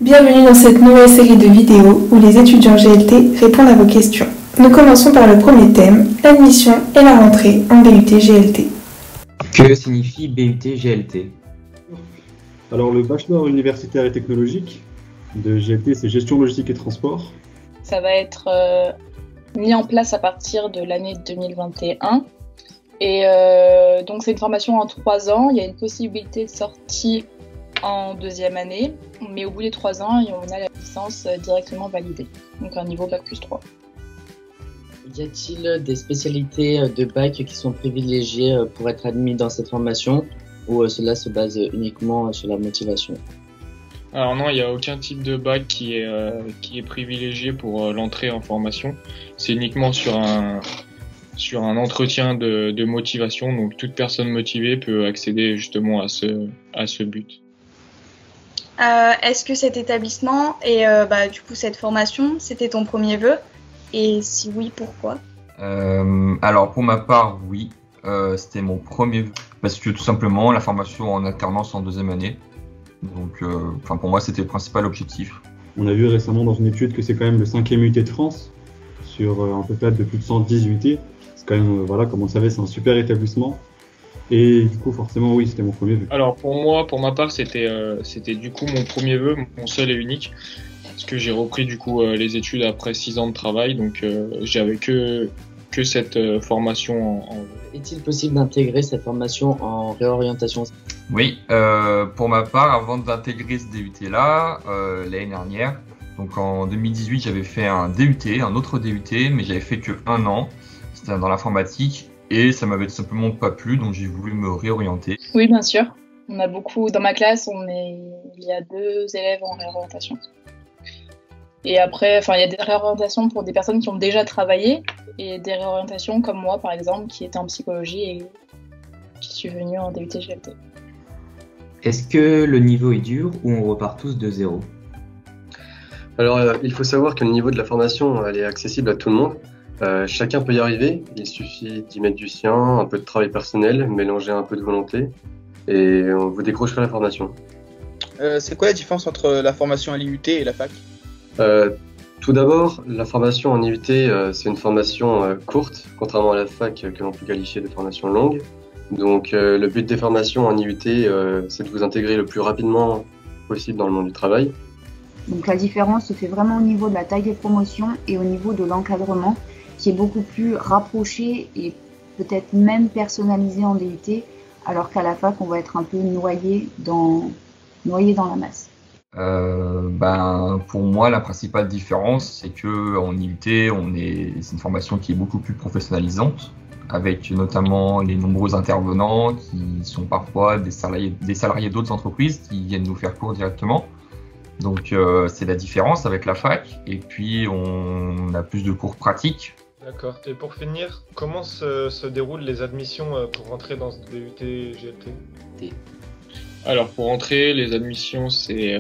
Bienvenue dans cette nouvelle série de vidéos où les étudiants GLT répondent à vos questions. Nous commençons par le premier thème, l'admission et la rentrée en BUT GLT. Que signifie BUT GLT? Alors le bachelor universitaire et technologique de GLT, c'est gestion logistique et transport. Ça va être mis en place à partir de l'année 2021. Et donc c'est une formation en 3 ans. Il y a une possibilité de sortie en deuxième année, mais au bout des 3 ans, on a la licence directement validée, donc un niveau Bac+3. Y a-t-il des spécialités de bac qui sont privilégiées pour être admis dans cette formation, ou cela se base uniquement sur la motivation? Alors non, il n'y a aucun type de bac qui est privilégié pour l'entrée en formation. C'est uniquement sur un entretien de motivation, donc toute personne motivée peut accéder justement à ce but. Est-ce que cet étabbissement et du coup cette formation, c'était ton premier vœu? Et si oui, pourquoi? Alors pour ma part, oui, c'était mon premier vœu. Parce que tout simplement, la formation en alternance en deuxième année. Donc pour moi, c'était le principal objectif. On a vu récemment dans une étude que c'est quand même le 5e UT de France, sur un total de plus de 110 UT. C'est quand même, comme on le savait, c'est un super établissement. Et du coup, forcément, oui, c'était mon premier vœu. Alors pour ma part, c'était du coup mon premier vœu, mon seul et unique, parce que j'ai repris du coup les études après 6 ans de travail, donc j'avais que cette formation en... Est-il possible d'intégrer cette formation en réorientation? Oui, pour ma part, avant d'intégrer ce DUT-là, l'année dernière, donc en 2018, j'avais fait un DUT, un autre DUT, mais j'avais fait que 1 an, c'était dans l'informatique. Et ça m'avait tout simplement pas plu, donc j'ai voulu me réorienter. Oui, bien sûr. On a beaucoup, dans ma classe, il y a 2 élèves en réorientation. Et après, il y a des réorientations pour des personnes qui ont déjà travaillé, et des réorientations comme moi, par exemple, qui était en psychologie et qui suis venue en DUT GLT. Est-ce que le niveau est dur ou on repart tous de zéro? Alors, il faut savoir que le niveau de la formation, elle est accessible à tout le monde. Chacun peut y arriver, il suffit d'y mettre du sien, un peu de travail personnel, mélanger un peu de volonté, et vous décrocherez la formation. C'est quoi la différence entre la formation à l'IUT et la fac? Tout d'abord, la formation en IUT, c'est une formation courte, contrairement à la fac que l'on peut qualifier de formation longue. Donc le but des formations en IUT, c'est de vous intégrer le plus rapidement possible dans le monde du travail. Donc la différence se fait vraiment au niveau de la taille des promotions et au niveau de l'encadrement, qui est beaucoup plus rapproché et peut-être même personnalisé en DUT, alors qu'à la fac, on va être un peu noyé dans la masse. Pour moi, la principale différence, c'est que en IUT, c'est une formation qui est beaucoup plus professionnalisante, avec notamment les nombreux intervenants qui sont parfois des salariés d'autres entreprises qui viennent nous faire cours directement. Donc c'est la différence avec la fac, et puis on a plus de cours pratiques. D'accord. Et pour finir, comment se déroulent les admissions pour rentrer dans ce DUT GLT? Alors pour rentrer, les admissions, c'est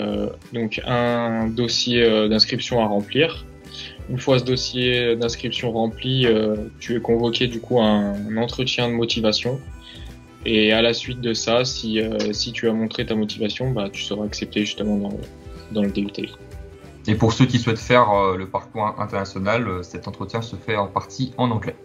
donc un dossier d'inscription à remplir. Une fois ce dossier d'inscription rempli, tu es convoqué du coup à un entretien de motivation. Et à la suite de ça, si tu as montré ta motivation, tu seras accepté justement dans le DUT. Et pour ceux qui souhaitent faire le parcours international, cet entretien se fait en partie en anglais.